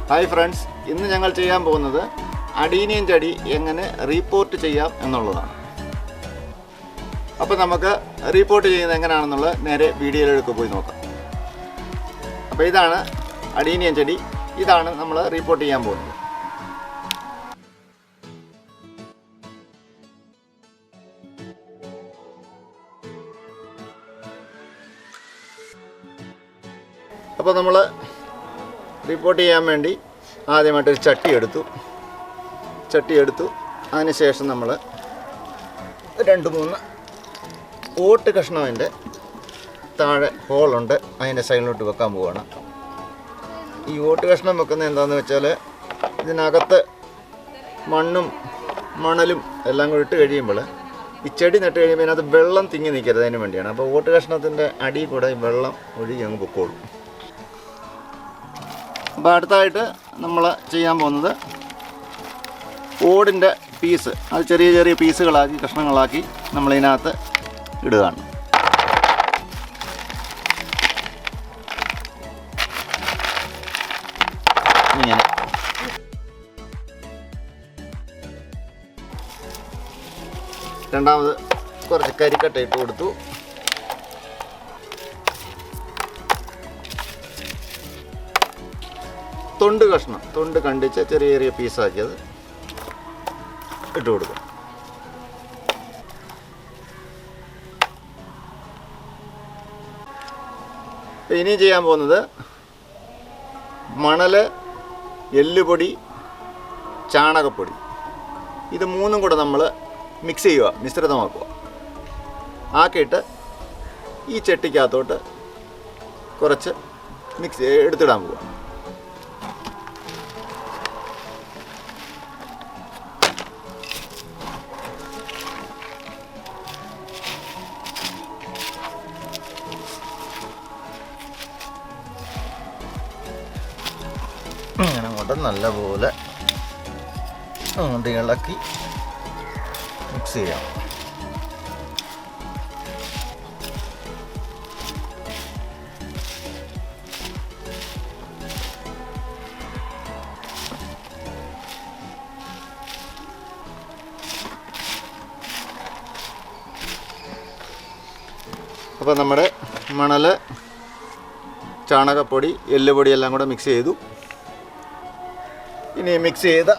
Hi friends, ഇന്ന് ഞങ്ങൾ ചെയ്യാൻ പോകുന്നത് അഡീനിയം ചെടി എങ്ങനെ റീപോർട്ട് ചെയ്യാം എന്നുള്ളതാണ്. അപ്പോൾ നമുക്ക് റീപോർട്ട് ചെയ്യുന്നത് എങ്ങനെയാണെന്നുള്ളത് നേരെ വീഡിയോയിലേക്ക് പോയി നോക്കാം. അപ്പോൾ ഇതാണ് അഡീനിയം ചെടി, ഇതാണ് നമ്മൾ റീപോർട്ട് ചെയ്യാൻ പോകുന്നത്. അപ്പോൾ നമ്മൾ റിപ്പോർട്ട് ചെയ്യാൻ വേണ്ടി ആദ്യമായിട്ടൊരു ചട്ടി എടുത്തു. അതിനുശേഷം നമ്മൾ 2-3 ഓട്ട് കഷ്ണം അതിൻ്റെ താഴെ ഹോളുണ്ട്, അതിൻ്റെ സൈഡിലോട്ട് വെക്കാൻ പോവുകയാണ്. ഈ ഓട്ട് കഷ്ണം വെക്കുന്നത് എന്താണെന്ന് വെച്ചാൽ ഇതിനകത്ത് മണ്ണും മണലും എല്ലാം കൂടി ഇട്ട് കഴിയുമ്പോൾ ഈ ചെടി നട്ട് കഴിയുമ്പോൾ ഇതിനകത്ത് വെള്ളം തിങ്ങി നിൽക്കരുത്, അതിന് വേണ്ടിയാണ്. അപ്പോൾ ഓട്ട് കഷ്ണത്തിൻ്റെ അടിയിൽ കൂടെ ഈ വെള്ളം ഒഴുകി അങ്ങ് പൊക്കോളും. അപ്പോൾ അടുത്തായിട്ട് നമ്മൾ ചെയ്യാൻ പോകുന്നത് ഓടിൻ്റെ പീസ്, അത് ചെറിയ ചെറിയ പീസുകളാക്കി കഷ്ണങ്ങളാക്കി നമ്മളിതിനകത്ത് ഇടുകയാണ്. ഇങ്ങനെ രണ്ടാമത് കുറച്ച് കരിക്കട്ട ഇട്ട് കൊടുത്തു. തൊണ്ട് കണ്ടിച്ച് ചെറിയ ചെറിയ പീസാക്കിയത് ഇട്ട് കൊടുക്കും. ഇനി ചെയ്യാൻ പോകുന്നത് മണൽ, എല്ലുപൊടി, ചാണകപ്പൊടി, ഇത് മൂന്നും കൂടെ നമ്മൾ മിക്സ് ചെയ്യുക, മിശ്രിതമാക്കുക. ആക്കിയിട്ട് ഈ ചട്ടിക്കകത്തോട്ട് കുറച്ച് എടുത്തിടാൻ പോവുക. അങ്ങനെ അങ്ങോട്ട് നല്ലപോലെ അങ്ങോട്ട് ഇളക്കി മിക്സ് ചെയ്യാം. അപ്പോൾ നമ്മുടെ മണൽ, ചാണകപ്പൊടി, എല്ലുപൊടി എല്ലാം കൂടെ മിക്സ് ചെയ്തു. ഇനി മിക്സ് ചെയ്ത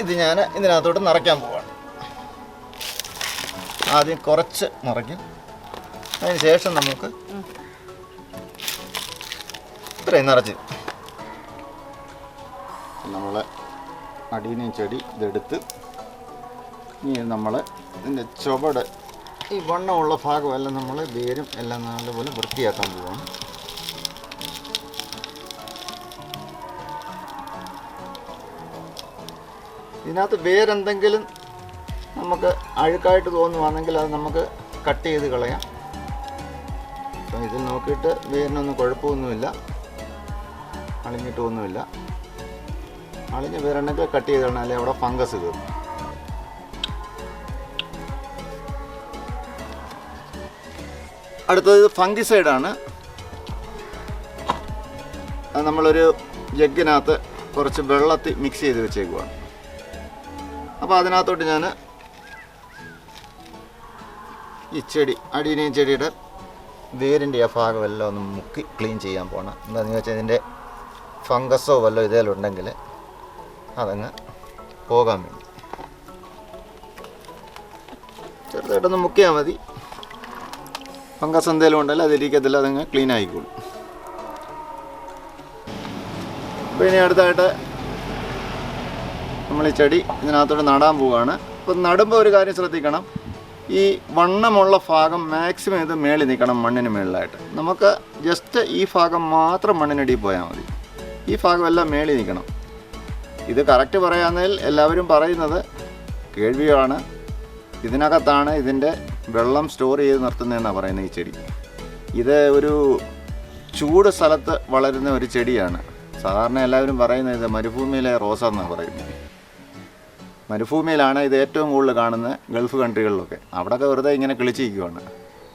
ഇത് ഞാൻ ഇതിനകത്തോട്ട് നിറയ്ക്കാൻ പോവാണ്. ആദ്യം കുറച്ച് നിറയ്ക്കും, അതിന് ശേഷം നമുക്ക് ഇത്രയും നിറച്ച് നമ്മൾ അടീനിയം ചെടി ഇതെടുത്ത് ഇനി നമ്മൾ ഇതിൻ്റെ ചുവട്, ഈ വണ്ണമുള്ള ഭാഗമെല്ലാം നമ്മൾ വേരും എല്ലാം നല്ലപോലെ വൃത്തിയാക്കാൻ പോവാണ്. ഇതിനകത്ത് വേരെന്തെങ്കിലും നമുക്ക് അഴുക്കായിട്ട് തോന്നുവാണെങ്കിൽ അത് നമുക്ക് കട്ട് ചെയ്ത് കളയാം. അപ്പം ഇതിൽ നോക്കിയിട്ട് വേരിനൊന്നും കുഴപ്പമൊന്നുമില്ല, അളിഞ്ഞിട്ടൊന്നുമില്ല. അളിഞ്ഞ വേരുണ്ടെങ്കിൽ കട്ട് ചെയ്ത് കളഞ്ഞാൽ അല്ലെങ്കിൽ അവിടെ ഫംഗസ് കയറും. അടുത്തത് ഫംഗിസൈഡാണ്. അത് നമ്മളൊരു ജഗ്ഗിനകത്ത് കുറച്ച് വെള്ളത്തിൽ മിക്സ് ചെയ്ത് വെച്ചേക്കുവാണ്. അപ്പോൾ അതിനകത്തോട്ട് ഞാൻ ഈ ചെടി, അടീനിയം ചെടിയുടെ വേരിൻ്റെ ആ ഭാഗമെല്ലാം ഒന്ന് മുക്കി ക്ലീൻ ചെയ്യാൻ പോകണം. എന്താണെന്ന് വെച്ചാൽ ഇതിൻ്റെ ഫംഗസോ വല്ലോ ഇതിലുണ്ടെങ്കിൽ അതങ്ങ് പോകാൻ വേണ്ടി ചെറുതായിട്ടൊന്ന് മുക്കിയാൽ മതി. ഫംഗസ് എന്തെങ്കിലും ഉണ്ടെങ്കിൽ അതിരിക്കത്തില്ല, അതങ്ങ് ക്ലീൻ ആയിക്കോളും. അപ്പോൾ ഇനി അടുത്തായിട്ട് നമ്മൾ ഈ ചെടി ഇതിനകത്തോട്ട് നടാൻ പോവുകയാണ്. അപ്പോൾ നടുമ്പോൾ ഒരു കാര്യം ശ്രദ്ധിക്കണം, ഈ വണ്ണമുള്ള ഭാഗം മാക്സിമം ഇത് മേളിൽ നിൽക്കണം, മണ്ണിന് മേളിലായിട്ട്. നമുക്ക് ജസ്റ്റ് ഈ ഭാഗം മാത്രം മണ്ണിനടിയിൽ പോയാൽ മതി, ഈ ഭാഗം എല്ലാം മേളിൽ നിൽക്കണം. ഇത് കറക്റ്റ് പറയാമെന്നതിൽ എല്ലാവരും പറയുന്നത് കേൾവിയാണ്. ഇതിനകത്താണ് ഇതിൻ്റെ വെള്ളം സ്റ്റോർ ചെയ്ത് നിർത്തുന്നതെന്നാണ് പറയുന്നത് ഈ ചെടി. ഇത് ഒരു ചൂട് സ്ഥലത്ത് വളരുന്ന ഒരു ചെടിയാണ്. സാധാരണ എല്ലാവരും പറയുന്നത് ഇത് മരുഭൂമിയിലെ റോസ എന്നാണ് പറയുന്നത്. മരുഭൂമിയിലാണ് ഇത് ഏറ്റവും കൂടുതൽ കാണുന്നത്, ഗൾഫ് കൺട്രികളിലൊക്കെ. അവിടെയൊക്കെ വെറുതെ ഇങ്ങനെ കിളിച്ചിരിക്കുകയാണ്.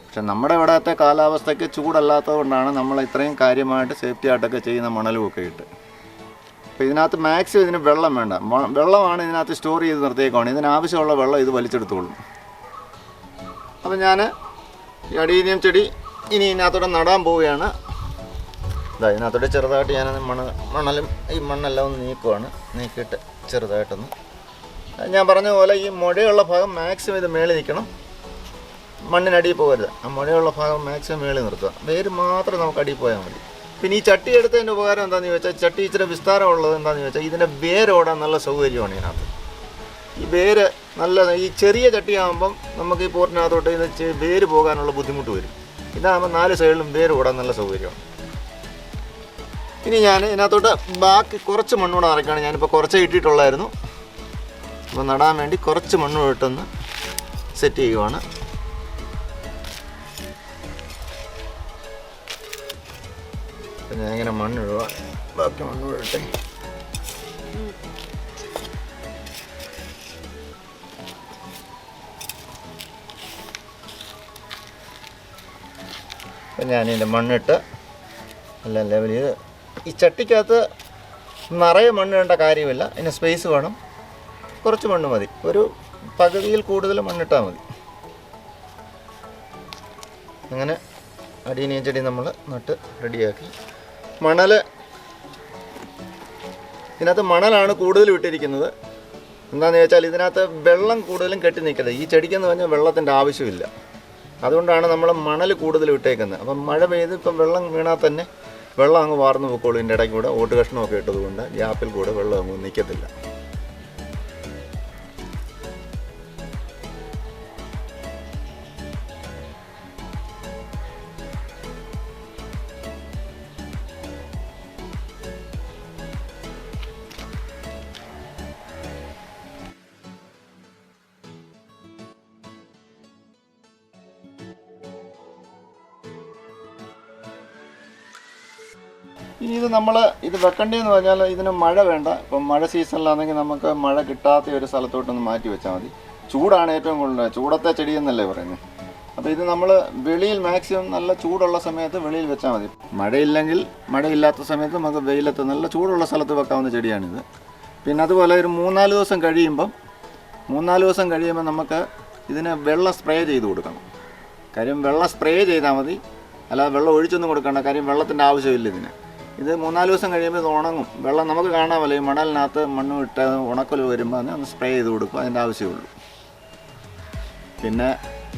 പക്ഷെ നമ്മുടെ ഇവിടത്തെ കാലാവസ്ഥയ്ക്ക് ചൂടല്ലാത്തത് കൊണ്ടാണ് നമ്മൾ ഇത്രയും കാര്യമായിട്ട് സേഫ്റ്റി ആയിട്ടൊക്കെ ചെയ്യുന്ന മണലുമൊക്കെ ഇട്ട്. അപ്പോൾ ഇതിനകത്ത് മാക്സിമം ഇതിന് വെള്ളം വേണ്ട. വെള്ളമാണ് ഇതിനകത്ത് സ്റ്റോർ ചെയ്ത് നിർത്തിയേക്കുവാണ്. ഇതിനാവശ്യമുള്ള വെള്ളം ഇത് വലിച്ചെടുത്തോളും. അപ്പോൾ ഞാൻ ഈ അഡീനിയം ചെടി ഇനി ഇതിനകത്തോടെ നടാൻ പോവുകയാണ്. ഇതിനകത്തോടെ ചെറുതായിട്ട് ഞാൻ മണലും ഈ മണ്ണെല്ലാം ഒന്ന് നീക്കുവാണ്. നീക്കിയിട്ട് ചെറുതായിട്ടൊന്ന് ഞാൻ പറഞ്ഞ പോലെ ഈ മുഴയുള്ള ഭാഗം മാക്സിമം ഇത് മേളിൽ നിൽക്കണം, മണ്ണിനടിയിൽ പോകരുത്. ആ മുഴയുള്ള ഭാഗം മാക്സിമം മേളിൽ നിർത്തുക. വേര് മാത്രം നമുക്ക് അടിയിൽ പോയാൽ മതി. പിന്നെ ഈ ചട്ടി എടുത്തതിൻ്റെ ഉപകാരം എന്താണെന്ന് ചോദിച്ചാൽ, ചട്ടി ഇച്ചിരി വിസ്താരമുള്ളത് എന്താണെന്ന് ചോദിച്ചാൽ ഇതിൻ്റെ വേരോടാൻ നല്ല സൗകര്യമാണ് ഇതിനകത്ത്. ഈ വേര് നല്ല ഈ ചെറിയ ചട്ടിയാകുമ്പം നമുക്ക് ഈ പോർട്ടിനകത്തോട്ട് ഇത് വേര് പോകാനുള്ള ബുദ്ധിമുട്ട് വരും. ഇതാകുമ്പോൾ 4 സൈഡിലും വേര് ഓടാൻ നല്ല സൗകര്യമാണ്. ഇനി ഞാൻ ഇതിനകത്തോട്ട് ബാക്കി കുറച്ച് മണ്ണൂടെ നിറയ്ക്കുകയാണ്. ഞാനിപ്പോൾ കുറച്ച് ഇട്ടിട്ടുള്ളായിരുന്നു. അപ്പോൾ നടാൻ വേണ്ടി കുറച്ച് മണ്ണൂടെ ഇട്ടൊന്ന് സെറ്റ് ചെയ്യുവാണ്. അപ്പം ഞാൻ ഇങ്ങനെ മണ്ണിടുക, ബാക്കി മണ്ണൂടെ ഇട്ടെ. അപ്പം ഞാനിതിൻ്റെ മണ്ണിട്ട് എല്ലാം ലെവൽ ചെയ്ത് ഈ ചട്ടിക്കകത്ത് നിറയെ മണ്ണിടേണ്ട കാര്യമില്ല. അതിന് സ്പേസ് വേണം. കുറച്ച് മണ്ണ് മതി, ഒരു പകുതിയിൽ കൂടുതൽ മണ്ണിട്ടാൽ മതി. അങ്ങനെ അഡീനിയം ചെടി നമ്മൾ നട്ട് റെഡിയാക്കി. ഇതിനകത്ത് മണലാണ് കൂടുതൽ ഇട്ടിരിക്കുന്നത്. എന്താണെന്ന് ചോദിച്ചാൽ ഇതിനകത്ത് വെള്ളം കൂടുതലും കെട്ടി നിൽക്കരുത്. ഈ ചെടിക്കെന്ന് പറഞ്ഞാൽ വെള്ളത്തിൻ്റെ ആവശ്യമില്ല. അതുകൊണ്ടാണ് നമ്മൾ മണൽ കൂടുതൽ ഇട്ടേക്കുന്നത്. അപ്പം മഴ പെയ്ത് ഇപ്പം വെള്ളം വീണാൽ തന്നെ വെള്ളം അങ്ങ് വാർന്നു പോയിക്കോളൂ. ഇതിൻ്റെ ഇടയ്ക്ക് കൂടെ ഓട്ട് കഷ്ണമൊക്കെ ഇട്ടതുകൊണ്ട് ഗ്യാപ്പിൽ കൂടെ വെള്ളം അങ്ങ് നിൽക്കത്തില്ല. ഇനി ഇത് വെക്കേണ്ടതെന്ന് പറഞ്ഞാൽ ഇതിന് മഴ വേണ്ട. ഇപ്പം മഴ സീസണിലാണെങ്കിൽ നമുക്ക് മഴ കിട്ടാത്ത ഒരു സ്ഥലത്തോട്ടൊന്ന് മാറ്റി വെച്ചാൽ മതി. ചൂടാണ് ഏറ്റവും കൂടുതൽ, ചൂടത്തെ ചെടിയെന്നല്ലേ പറയുന്നത്. അപ്പോൾ ഇത് നമ്മൾ വെളിയിൽ മാക്സിമം നല്ല ചൂടുള്ള സമയത്ത് വെളിയിൽ വെച്ചാൽ മതി. മഴയില്ലാത്ത സമയത്ത് നമുക്ക് വെയിലത്ത് നല്ല ചൂടുള്ള സ്ഥലത്ത് വെക്കാവുന്ന ചെടിയാണിത്. പിന്നെ അതുപോലെ ഒരു 3-4 ദിവസം കഴിയുമ്പം നമുക്ക് ഇതിന് വെള്ളം സ്പ്രേ ചെയ്ത് കൊടുക്കണം. കാര്യം വെള്ളം സ്പ്രേ ചെയ്താൽ മതി, അല്ലാതെ വെള്ളം ഒഴിച്ചൊന്നും കൊടുക്കണ്ട. കാര്യം വെള്ളത്തിൻ്റെ ആവശ്യമില്ല ഇതിന്. ഇത് 3-4 ദിവസം കഴിയുമ്പോൾ ഇത് ഉണങ്ങും. വെള്ളം നമുക്ക് കാണാമല്ലോ, ഈ മണലിനകത്ത് മണ്ണ് ഇട്ട് ഉണക്കൽ വരുമ്പോൾ ഒന്ന് സ്പ്രേ ചെയ്ത് കൊടുക്കും, അതിൻ്റെ ആവശ്യമുള്ളൂ. പിന്നെ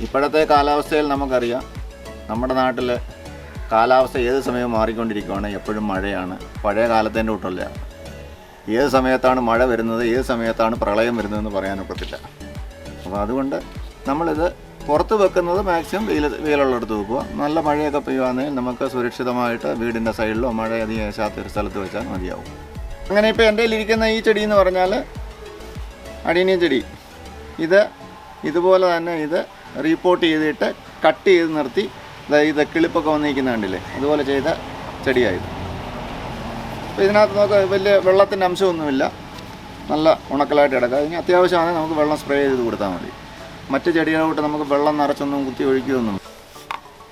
ഇപ്പോഴത്തെ കാലാവസ്ഥയിൽ നമുക്കറിയാം, നമ്മുടെ നാട്ടിൽ കാലാവസ്ഥ ഏത് സമയവും മാറിക്കൊണ്ടിരിക്കുകയാണ്. എപ്പോഴും മഴയാണ്. പഴയ കാലത്തിൻ്റെ കൂട്ടല്ല. ഏത് സമയത്താണ് മഴ വരുന്നത്, ഏത് സമയത്താണ് പ്രളയം വരുന്നതെന്ന് പറയാനൊക്കത്തില്ല. അപ്പോൾ അതുകൊണ്ട് നമ്മളിത് പുറത്ത് വെക്കുന്നത് മാക്സിമം വെയിലുള്ളിടത്ത് വെക്കുക. നല്ല മഴയൊക്കെ പെയ്യുകയാണെങ്കിൽ നമുക്ക് സുരക്ഷിതമായിട്ട് വീടിൻ്റെ സൈഡിലോ മഴ അധികം ഏശാത്തൊരു സ്ഥലത്ത് വെച്ചാൽ മതിയാവും. അങ്ങനെ ഇപ്പോൾ എൻ്റെ കയ്യിലിരിക്കുന്ന ഈ ചെടി എന്ന് പറഞ്ഞാൽ അഡീനിയം ചെടി. ഇതുപോലെ തന്നെ ഇത് റീപോർട്ട് ചെയ്തിട്ട് കട്ട് ചെയ്ത് നിർത്തി ഇത് കിളിപ്പൊക്കെ വന്നിരിക്കുന്ന കണ്ടില്ലേ, അതുപോലെ ചെയ്ത ചെടിയായത്. അപ്പോൾ ഇതിനകത്ത് നമുക്ക് വലിയ വെള്ളത്തിൻ്റെ അംശമൊന്നുമില്ല, നല്ല ഉണക്കലായിട്ട് കിടക്കുക. അതിന് അത്യാവശ്യമാണെങ്കിൽ നമുക്ക് വെള്ളം സ്പ്രേ ചെയ്ത് കൊടുത്താൽ മതി. മറ്റ് ചെടികളോട്ട് നമുക്ക് വെള്ളം നിറച്ചൊന്നും കുത്തി ഒഴിക്കുകയൊന്നും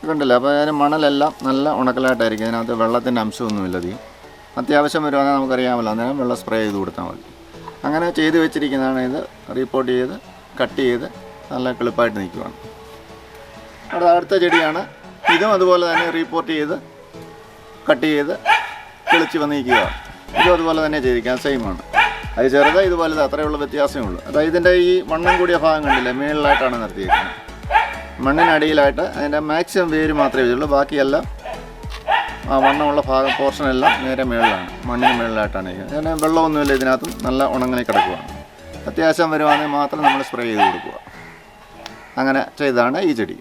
ഇതുണ്ടല്ലോ. അപ്പോൾ അതിന് മണലെല്ലാം നല്ല ഉണക്കലായിട്ടായിരിക്കും. ഇതിനകത്ത് വെള്ളത്തിൻ്റെ അംശമൊന്നുമില്ല അധികം. അത്യാവശ്യം വരുവാണെങ്കിൽ നമുക്കറിയാമല്ലോ, അന്നേരം വെള്ളം സ്പ്രേ ചെയ്ത് കൊടുത്താൽ മതി. അങ്ങനെ ചെയ്ത് വെച്ചിരിക്കുന്നതാണ്. ഇത് റീപോർട്ട് ചെയ്ത് കട്ട് ചെയ്ത് നല്ല കിളിപ്പായിട്ട് നിൽക്കുകയാണ്. അടുത്ത ചെടിയാണ്. ഇതും അതുപോലെ തന്നെ റീപോർട്ട് ചെയ്ത് കട്ട് ചെയ്ത് കിളിച്ച് വന്നിരിക്കുകയാണ്. ഇതും അതുപോലെ തന്നെ ചെയ്തിരിക്കാം, സെയിമാണ്. അത് ചെറുത്, ഇതുപോലെ അത്രയുള്ള വ്യത്യാസമേ ഉള്ളൂ. അതായത് ഇതിൻ്റെ ഈ വണ്ണം കൂടിയ ഭാഗം കണ്ടില്ലേ, മേളിലായിട്ടാണ് നിർത്തിയിരിക്കുന്നത്. മണ്ണിനടിയിലായിട്ട് അതിൻ്റെ മാക്സിമം വേര് മാത്രമേ വരുള്ളൂ. ബാക്കിയെല്ലാം ആ വണ്ണമുള്ള പോർഷനെല്ലാം നേരെ മേളിലാണ്, മണ്ണിന് മേളിലായിട്ടാണ് ഇരിക്കുന്നത്. അങ്ങനെ വെള്ളമൊന്നുമില്ല ഇതിനകത്തും, നല്ല ഉണങ്ങി കിടക്കുകയാണ്. അത്യാവശ്യം വരുവാണെങ്കിൽ മാത്രം നമ്മൾ സ്പ്രേ ചെയ്ത് കൊടുക്കുക. അങ്ങനെ ചെയ്താണ് ഈ ചെടി.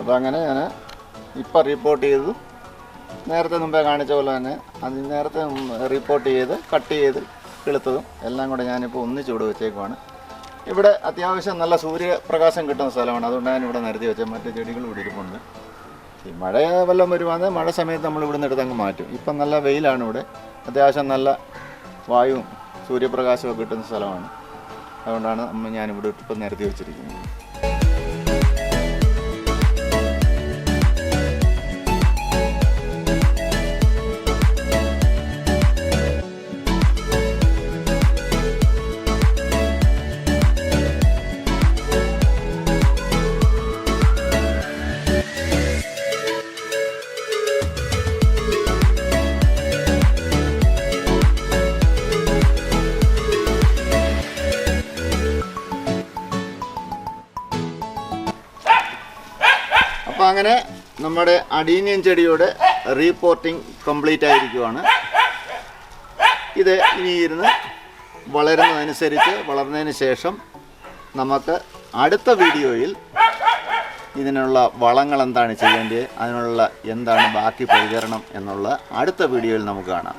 അപ്പോൾ അങ്ങനെ ഞാൻ ഇപ്പം റിപ്പോർട്ട് ചെയ്തു. നേരത്തെ മുമ്പേ കാണിച്ച പോലെ തന്നെ അത് നേരത്തെ റിപ്പോർട്ട് ചെയ്ത് കട്ട് ചെയ്ത് കിളുത്തതും എല്ലാം കൂടെ ഞാനിപ്പോൾ ഒന്നിച്ചൂടെ വെച്ചേക്കുവാണ്. ഇവിടെ അത്യാവശ്യം നല്ല സൂര്യപ്രകാശം കിട്ടുന്ന സ്ഥലമാണ്. അതുകൊണ്ട് ഞാനിവിടെ നിരത്തി വെച്ചാൽ മറ്റു ചെടികൾ ഇവിടെ ഇരിപ്പുണ്ട്. ഈ മഴ വല്ലതും വരുവാണെങ്കിൽ മഴ സമയത്ത് നമ്മൾ ഇവിടെ നിന്ന് എടുത്ത് അങ്ങ് മാറ്റും. ഇപ്പം നല്ല വെയിലാണ് ഇവിടെ. അത്യാവശ്യം നല്ല വായുവും സൂര്യപ്രകാശമൊക്കെ കിട്ടുന്ന സ്ഥലമാണ്. അതുകൊണ്ടാണ് ഞാനിവിടെ ഇപ്പം നിരത്തി വെച്ചിരിക്കുന്നത്. അപ്പോൾ അങ്ങനെ നമ്മുടെ അഡീനിയം ചെടിയുടെ റീപോർട്ടിംഗ് കംപ്ലീറ്റ് ആയിരിക്കുവാണ്. ഇത് ഇനി ഇരുന്ന് വളർന്നതിന് ശേഷം നമുക്ക് അടുത്ത വീഡിയോയിൽ ഇതിനുള്ള വളങ്ങൾ എന്താണ് ചെയ്യേണ്ടത്, അതിനുള്ള എന്താണ് ബാക്കി പരിചരണം എന്നുള്ള അടുത്ത വീഡിയോയിൽ നമുക്ക് കാണാം.